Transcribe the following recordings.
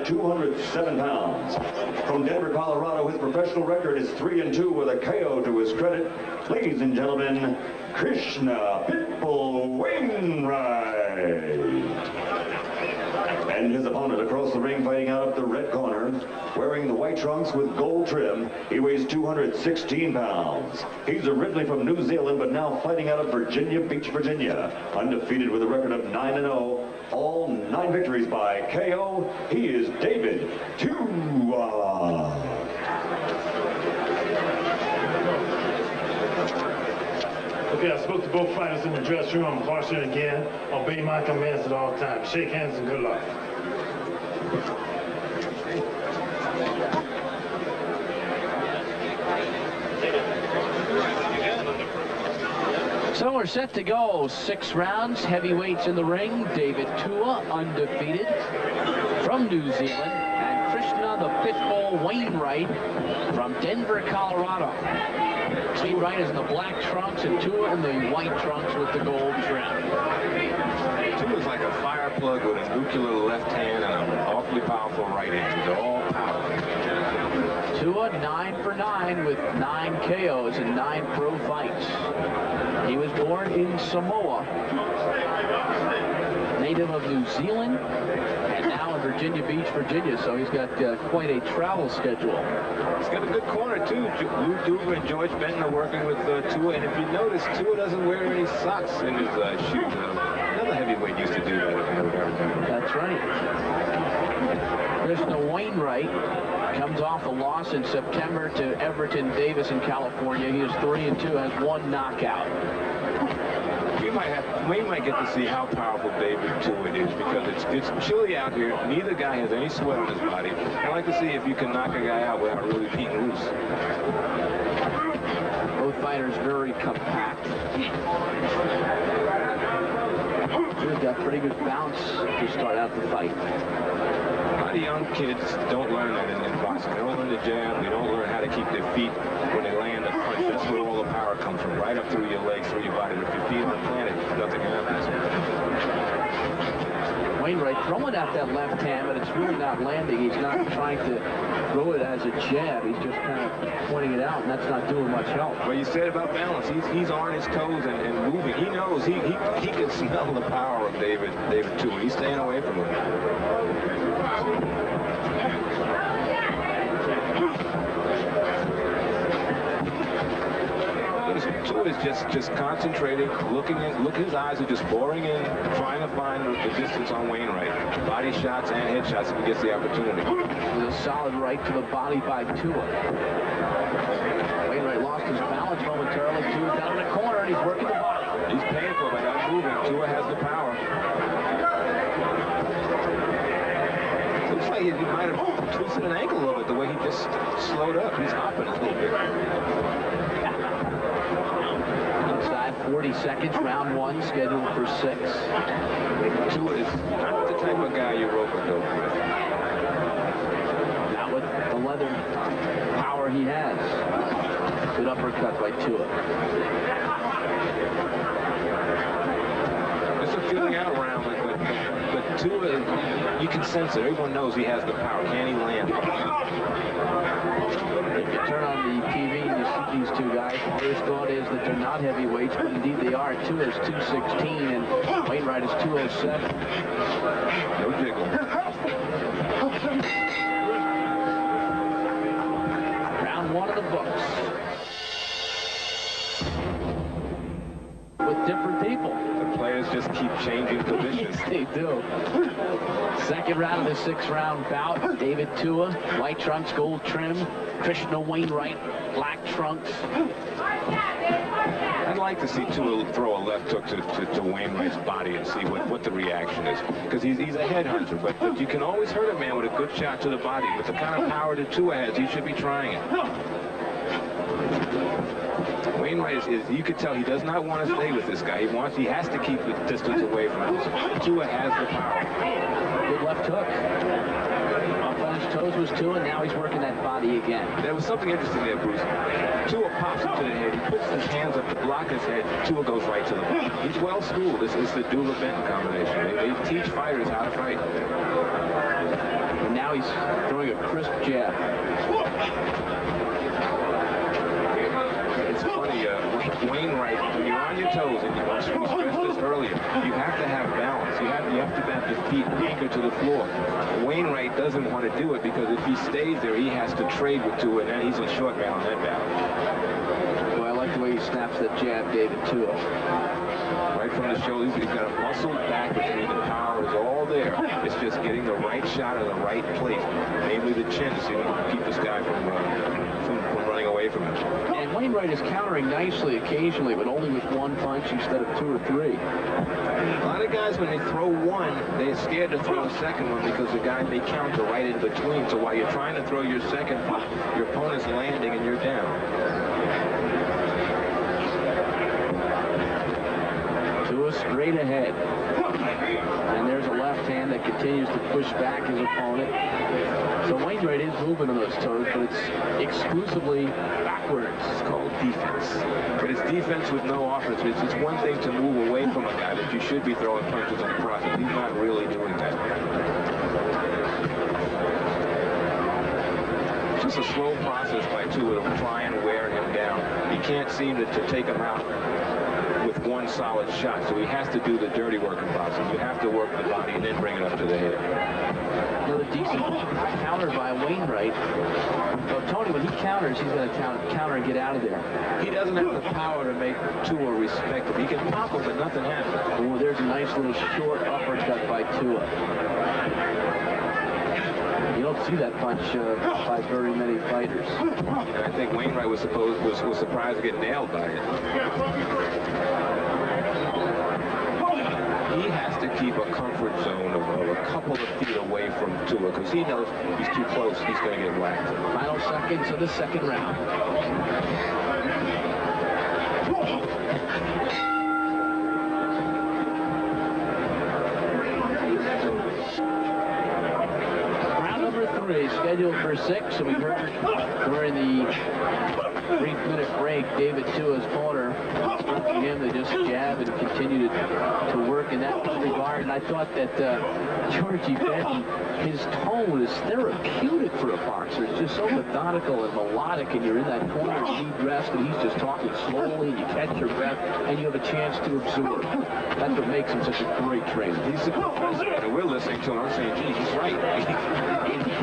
207 pounds. From Denver, Colorado, his professional record is 3-2 with a KO to his credit. Ladies and gentlemen, Krishna Wainwright. And his opponent across the ring, fighting out of the red corner, wearing the white trunks with gold trim. He weighs 216 pounds. He's originally from New Zealand, but now fighting out of Virginia Beach, Virginia. Undefeated with a record of 9-0, all 9 victories by KO. He is David Tua. Okay, I spoke to both fighters in the dressing room. I'm harshing again. Obey my commands at all times. Shake hands and good luck. So we're set to go. 6 rounds, heavyweights in the ring. David Tua, undefeated, from New Zealand, and Krishna the Pitbull Wainwright from Denver, Colorado. Wainwright is in the black trunks and Tua in the white trunks with the gold trim. Tua's like a fire plug with a nuclear left hand and an awfully powerful right hand. They're all powerful. Tua 9 for 9 with 9 KOs and 9 pro fights. He was born in Samoa, native of New Zealand, and now in Virginia Beach, Virginia, so he's got quite a travel schedule. He's got a good corner, too. Lou Duva and George Benton are working with Tua, and if you notice, Tua doesn't wear any socks in his shoes. Another heavyweight used to do that, if you ever remember. That's right. Krishna Wainwright comes off a loss in September to Everton Davis in California. He is 3-2, has 1 knockout. We might get to see how powerful David Tua is, because it's chilly out here. Neither guy has any sweat on his body. I'd like to see if you can knock a guy out without really being loose. Both fighters very compact. He's got pretty good bounce to start out the fight. A lot of young kids don't learn that in boxing. They don't learn the jab. They don't learn how to keep their feet when they land a punch. That's where all the power comes from, right up through your legs, through your body. If your feet aren't planted, nothing happens. Wainwright throwing out that left hand, but it's really not landing. He's not trying to throw it as a jab. He's just kind of pointing it out, and that's not doing much help. Well, you said about balance. He's on his toes and moving. He knows. He can smell the power of David Tua. He's staying away from him. Tua is just concentrating, looking his eyes are just boring in, trying to find the distance on Wainwright. Body shots and head shots if he gets the opportunity. With a solid right to the body by Tua. Wainwright lost his balance momentarily. Tua's down in the corner and he's working the body. He's paying for it by not moving. Tua has the power. Looks like he might have twisted an ankle a little bit the way he just slowed up. He's hopping a little bit. 40 seconds, round 1, scheduled for 6. Tua is not the type of guy you rope a dope with. Not with the leather power he has. Good uppercut by Tua. It's a feeling out round, but Tua, you can sense it. Everyone knows he has the power. Can he land? If you turn on the TV and you see these two guys, the first thought is that they're not heavyweights, but indeed they are. Tua is 216 and Wainwright is 207. No jiggle. Round 1 of the books. With different people. The players just keep changing positions. They do. Second round of the 6-round bout. David Tua, white trunks, gold trim. Krishna Wainwright, black trunks. I'd like to see Tua throw a left hook to Wainwright's body and see what the reaction is. Because he's a headhunter, but you can always hurt a man with a good shot to the body. With the kind of power that Tua has, he should be trying it. Wainwright is, you could tell he does not want to stay with this guy. He has to keep the distance away from him. Tua has the power. Good left hook. Up on his toes was Tua, and now he's working that body again. There was something interesting there, Bruce. Tua pops him to the head. He puts his hands up to block his head. Tua goes right to the body. He's well schooled. This is the Dula-Benton combination. They teach fighters how to fight. And now now he's throwing a crisp jab. It's funny, Wainwright, when you're on your toes, and we stressed this earlier, you have to have balance. You have to have your feet anchored to the floor. Wainwright doesn't want to do it because if he stays there, he has to trade with Tua, and then he's in short man on that battle. Well, I like the way he snaps that jab, David Tua. Right from the shoulders, he's got a muscle back between the power is all there. It's just getting the right shot in the right place, namely the chin, so you don't keep this guy from running away from him. And Wainwright is countering nicely occasionally, but only with one punch instead of 2 or 3. A lot of guys, when they throw one, they're scared to throw a second one because the guy may counter right in between. So while you're trying to throw your second punch, your opponent's landing and you're down. Tua straight ahead. And there's a left hand that continues to push back his opponent. So Wainwright is moving on those toes, but it's exclusively backwards. It's called defense. But it's defense with no offense. It's one thing to move away from a guy that you should be throwing punches in the process. He's not really doing that. It's just a slow process by Tua to try and wear him down. He can't seem to take him out with one solid shot, so he has to do the dirty work in boxing. You have to work the body and then bring it up to the head. Another decent counter by Wainwright. So Tony, when he counters, he's going to counter and get out of there. He doesn't have the power to make Tua respect him. He can pop him, but nothing happens. Oh, there's a nice little short uppercut by Tua. You don't see that punch by very many fighters. I think Wainwright was surprised to get nailed by it. He has to keep a comfort zone of a couple of feet away from Tua because he knows if he's too close, he's going to get whacked. Final seconds of the second round. Scheduled for 6, so we heard during the 3-minute break, David Tua's corner instructing him to just jab and continue to work in that regard. And I thought that Georgie Benton, his tone is therapeutic for a boxer. It's just so methodical and melodic, and you're in that corner of deep rest, and he's just talking slowly, and you catch your breath, and you have a chance to absorb. That's what makes him such a great trainer. He's a professor, and we're listening to him. I'm saying, gee, he's right.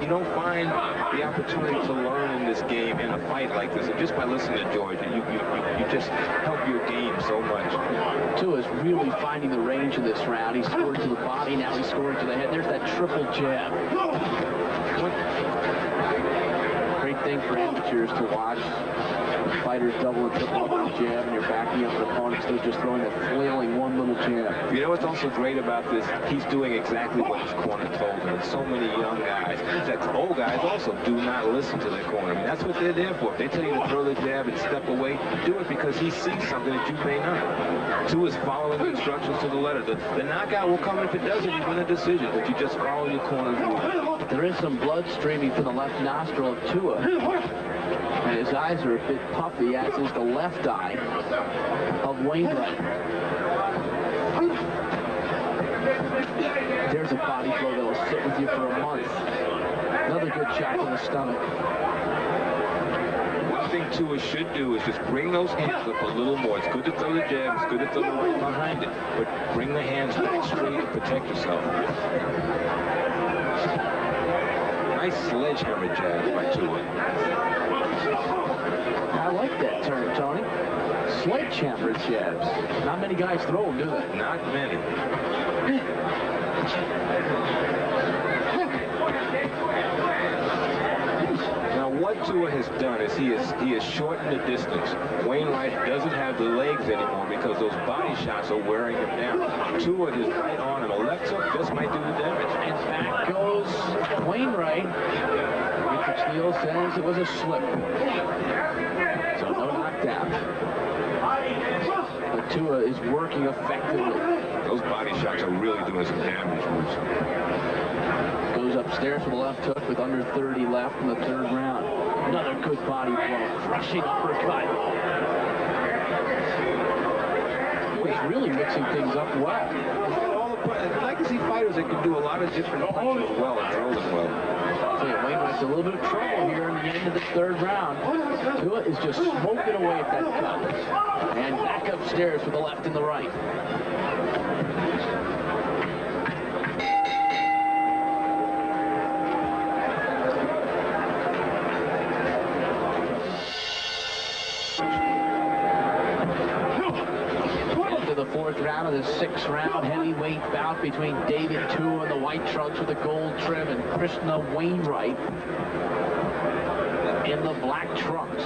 You don't find the opportunity to learn in this game in a fight like this. And just by listening to George, you just help your game so much. Tua's really finding the range in this round. He scored to the body, now he's scoring to the head. There's that triple jab. Great thing for amateurs to watch. Fighters double and triple up with a jab, and you're backing up an opponent still just throwing a flailing one little jab. You know what's also great about this? He's doing exactly what his corner told him. And so many young guys, in fact, old guys also do not listen to their corner. I mean, that's what they're there for. If they tell you to throw the jab and step away, do it because he sees something that you may not. Tua is following the instructions to the letter. The knockout will come if it doesn't. You win a decision, but you just follow your corner's movement. There is some blood streaming from the left nostril of Tua. And his eyes are a bit puffy, as is the left eye of Wainwright. There's a body blow that'll sit with you for a month. Another good shot to the stomach. One thing Tua should do is just bring those hands up a little more. It's good to throw the jab, it's good to throw the right behind it, but bring the hands back straight and protect yourself. Nice sledgehammer jab by Tua. I like that term, Tony. Sledgehammer jabs. Not many guys throw them, do they? Not many. Now, what Tua has done is he has shortened the distance. Wainwright doesn't have the legs anymore because those body shots are wearing him down. Tua is right on, and a left hook just might do the damage. And back goes Wainwright. Richard Steele says it was a slip. So no knockdown. But Tua is working effectively. Those body shots are really doing some damage. Goes upstairs with a left hook with under 30 left in the third round. Another good body blow. Crushing uppercut. He's really mixing things up well. I like to see fighters that can do a lot of different punches well and throw them well. third round. Tua is just smoking away at that cup. And back upstairs with the left and the right. The fourth round of the sixth-round heavyweight bout between David Tua in the white trunks with the gold trim and Krishna Wainwright in the black trunks.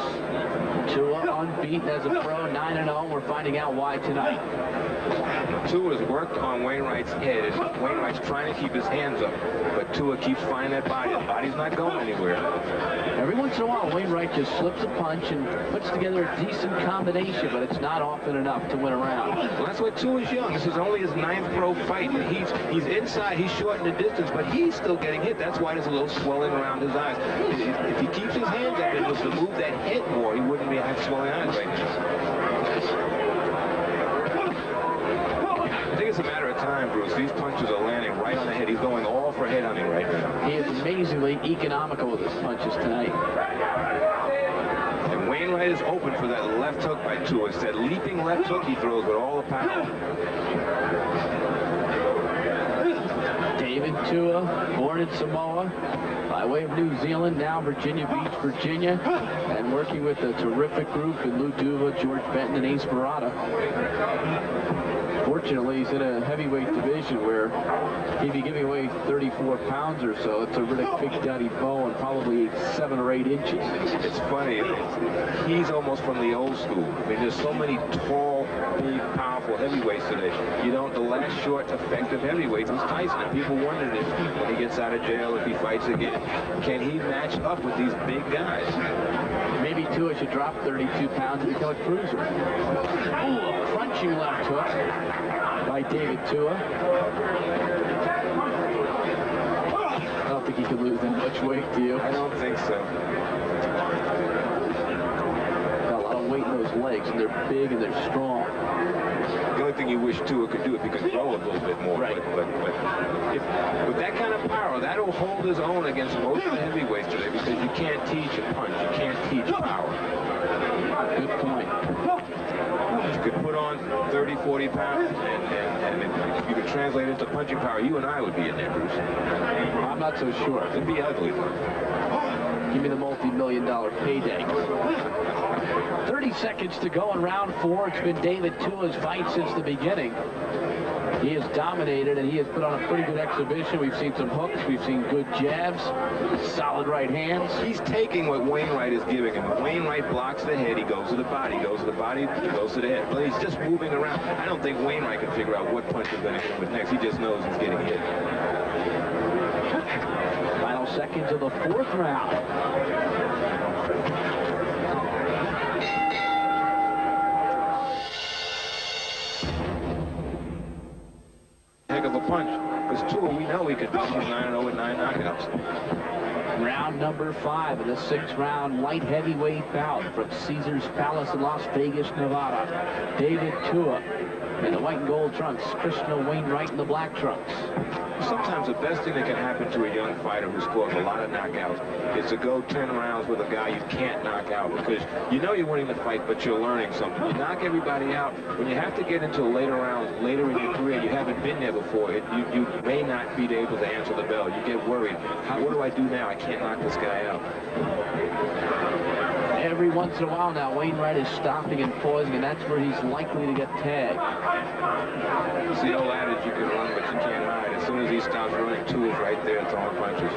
Tua unbeaten as a pro, 9-0. We're finding out why tonight. Tua's worked on Wainwright's head, and Wainwright's trying to keep his hands up, but Tua keeps finding that body. The body's not going anywhere. Every once in a while, Wainwright just slips a punch and puts together a decent combination, but it's not often enough to win a round. Well, that's why Tua's young. This is only his 9th pro fight, and he's inside. He's short in the distance, but he's still getting hit. That's why there's a little swelling around his eyes. If he keeps his hands up and was to move that head more, he wouldn't be having swelling eyes right now. I think it's a matter of time, Bruce. These punches are landing right on the head. He's going all for head hunting right now. He is amazingly economical with his punches tonight. And Wainwright is open for that left hook by Tua. It's that leaping left hook he throws with all the power. David Tua, born in Samoa, by way of New Zealand, now Virginia Beach, Virginia, and working with a terrific group in Lou Duva, George Benton, and Ace Barada. Fortunately, he's in a heavyweight division where he'd be giving away 34 pounds or so. It's a really big daddy bow and probably 7 or 8 inches. It's funny. He's almost from the old school. I mean, there's so many tall, big, powerful heavyweights today. The last short, effective heavyweight was Tyson, and people wondered if when he gets out of jail, if he fights again, can he match up with these big guys? Maybe Tua should drop 32 pounds and become a cruiser. Ooh, a crunching left hook by David Tua. I don't think he could lose that much weight, do you? I don't think so. Got a lot of weight in those legs, and they're big and they're strong. The only thing you wish Tua could do if he could throw a little bit more. Right. But with that kind of power, that'll hold his own against most of the heavyweights today, because you can't teach a punch. You can't teach power. Good point. You could put on 30, 40 pounds, and if you could translate it into punching power, you and I would be in there, Bruce. I'm not so sure. It'd be ugly, though. Give me the multi-million-dollar payday. 30 seconds to go in round 4. It's been David Tua's fight since the beginning. He has dominated, and he has put on a pretty good exhibition. We've seen some hooks. We've seen good jabs, solid right hands. He's taking what Wainwright is giving him. When Wainwright blocks the head, he goes to the body. He goes to the body, he goes to the head. But he's just moving around. I don't think Wainwright can figure out what punch is going to hit him with next. He just knows he's getting hit. Final seconds of the 4th round. Heck of a punch. Because Tua, we know he could punch. He's 9-0 with 9 knockouts. Round number 5 of the 6th round light heavyweight bout from Caesars Palace in Las Vegas, Nevada. David Tua in the white and gold trunks. Krishna Wainwright in the black trunks. Sometimes the best thing that can happen to a young fighter who scores a lot of knockouts is to go 10 rounds with a guy you can't knock out, because you know you're winning the fight, but you're learning something. You knock everybody out. When you have to get into later rounds, later in your career, you haven't been there before, you may not be able to answer the bell. You get worried. What do I do now? I can't knock this guy out. Every once in a while now, Wainwright is stopping and pausing, and that's where he's likely to get tagged. It's the old adage, you can run, but you can't hide. As soon as he stops running, Tua's right there throwing punches.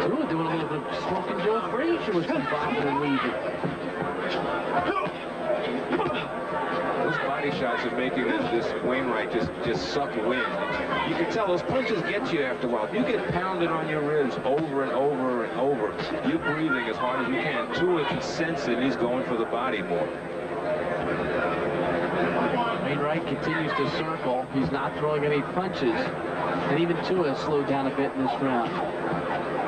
Tua doing a little bit of smoking Joe Frazier with some bobbing and weaving. Those body shots are making this Wainwright just suck wind. You can tell those punches get you after a while. If you get pounded on your ribs over and over and over, you're breathing as hard as you can. Tua can sense it, and he's going for the body more. Wainwright continues to circle. He's not throwing any punches. And even Tua has slowed down a bit in this round.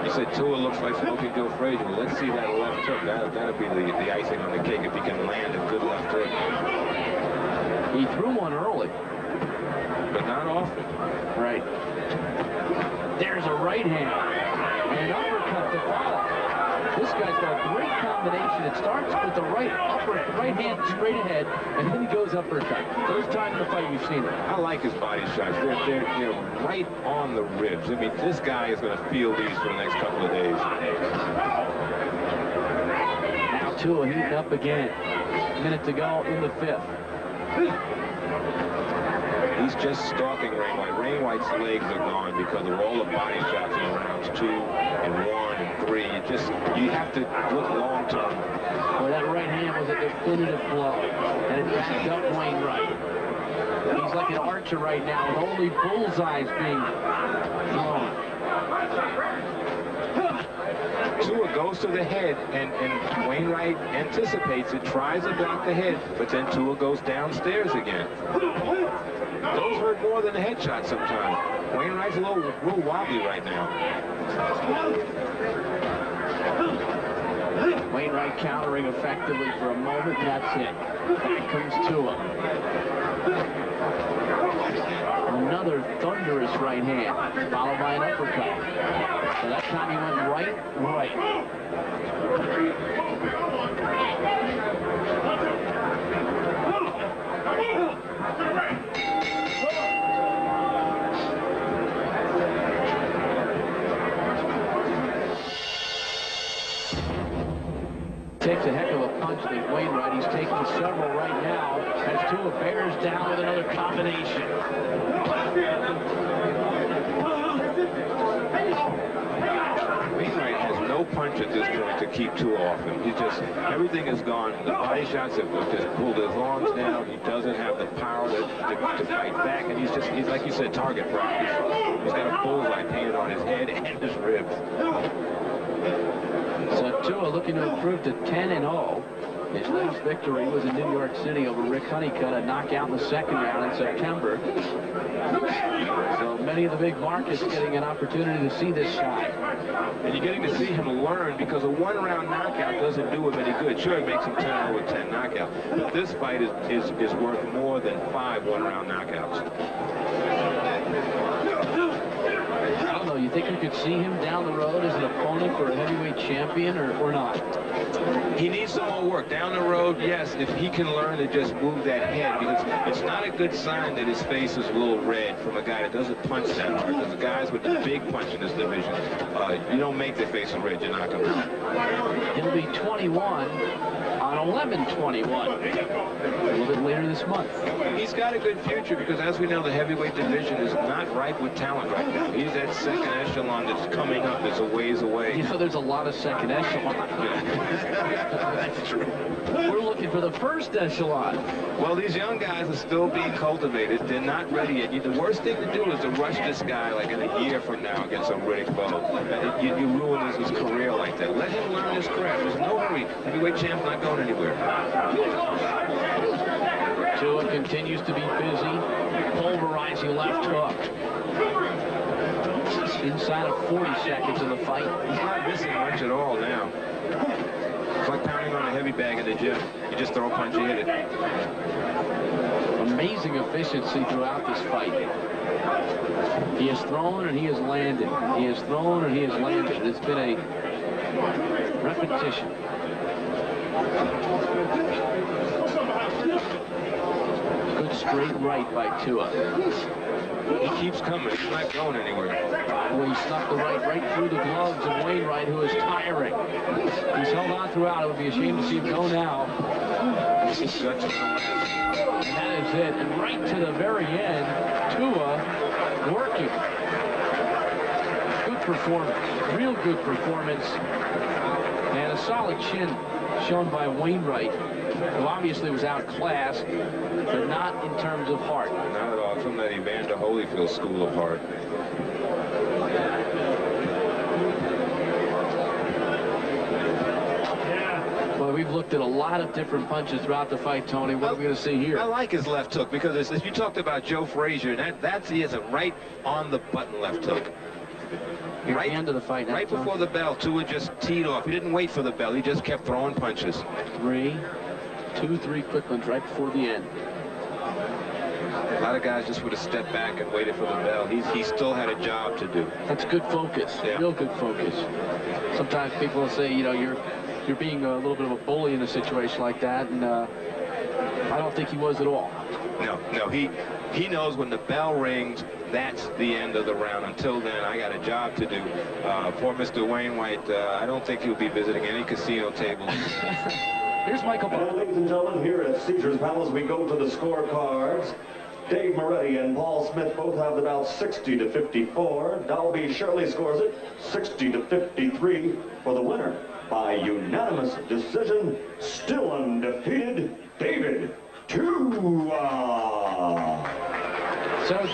You said Tua looks like smoking Joe Frazier. Well, let's see that left hook. That'll be the icing on the cake if he can land a good left hook. He threw one early. But not often. Right. There's a right hand. And an uppercut. uppercut to follow. This guy's got a great combination. It starts with the right hand straight ahead, and then he goes uppercut. First time in the fight you've seen it. I like his body shots. They're right on the ribs. I mean, this guy is going to feel these for the next couple of days. Now Tua heating up again. Minute to go in the 5th. He's just stalking Wainwright. Wainwright's legs are gone because of all the body shots in rounds 2 and 1 and 3. You have to look long term. Well, that right hand was a definitive blow, and it just dumped Wainwright. He's like an archer right now, with only bullseyes being thrown. Tua goes to the head, and Wainwright anticipates it, tries to block the head, but then Tua goes downstairs again. Those hurt more than the headshot sometimes. Wainwright's a little wobbly right now. Wainwright countering effectively for a moment, and that's it. Back comes Tua. Another thunderous right hand, followed by an uppercut. So that time he went right. Takes a heck of a punch to Wainwright. He's taking several right now as Tua bears down with another combination. Wainwright has no punch at this point to keep Tua off him. He just, everything is gone. The body shots have just pulled his arms down. He doesn't have the power to fight back, and he's like you said, target practice. He's got a bullseye painted on his head and his ribs. So Tua looking to improve to 10-0. His last victory was in New York City over Rick Honeycutt, a knockout in the 2nd round in September. So many of the big markets getting an opportunity to see this guy. And you're getting to see him learn, because a one-round knockout doesn't do him any good. Sure, it makes him 10-0-10 knockout, but this fight is worth more than 5 one-round knockouts. I don't know, you think we could see him down the road as an opponent for a heavyweight champion or not? He needs some more work. Down the road, yes, if he can learn to just move that head, because it's not a good sign that his face is a little red from a guy that doesn't punch that hard. Because the guys with the big punch in this division, you don't make their face red, you knock them out. He'll be 21 on 11/21, a little bit later this month. He's got a good future, because as we know, the heavyweight division is not ripe with talent right now. He's that second echelon that's coming up, that's a ways away. You know, there's a lot of second echelon. That's true. We're looking for the first echelon. Well, these young guys are still being cultivated. They're not ready yet. The worst thing to do is to rush this guy like in a year from now against a Riddick foe. You ruin his career like that. Let him learn his craft. There's no hurry. Heavyweight champ's not going anywhere. Tua continues to be busy. Pulverizing left hook. Inside of 40 seconds of the fight. He's not missing much at all now. It's like pounding on a heavy bag in the gym. You just throw a punch, you hit it. Amazing efficiency throughout this fight. He has thrown and he has landed. He has thrown and he has landed. It's been a repetition. Good straight right by Tua. He keeps coming. He's not going anywhere. Well, he snuck the right through the gloves of Wainwright, who is tiring. He's held on throughout. It would be a shame to see him go now. And that is it. And right to the very end, Tua working. Good performance. Real good performance. And a solid chin shown by Wainwright, who obviously was outclassed, but not in terms of heart. Not at all. From that Evander Holyfield school of heart. Well, we've looked at a lot of different punches throughout the fight, Tony. What are we going to see here? I like his left hook, because as you talked about Joe Frazier, he has a right on the button left hook. Right end of the fight. Right before the bell, Tua just teed off. He didn't wait for the bell. He just kept throwing punches. 2, 3 quick ones right before the end. A lot of guys just would have stepped back and waited for the bell. He still had a job to do. That's good focus, real good focus. Sometimes people will say, you know, you're being a little bit of a bully in a situation like that, and I don't think he was at all. No, he knows when the bell rings, that's the end of the round. Until then, I got a job to do. Poor Mr. Wainwright, I don't think he'll be visiting any casino tables. Here's Michael. And ladies and gentlemen, here at Caesar's Palace, we go to the scorecards. Dave Moretti and Paul Smith both have the bout 60 to 54. Dalby Shirley scores it 60 to 53 for the winner. By unanimous decision, still undefeated, David Tua. So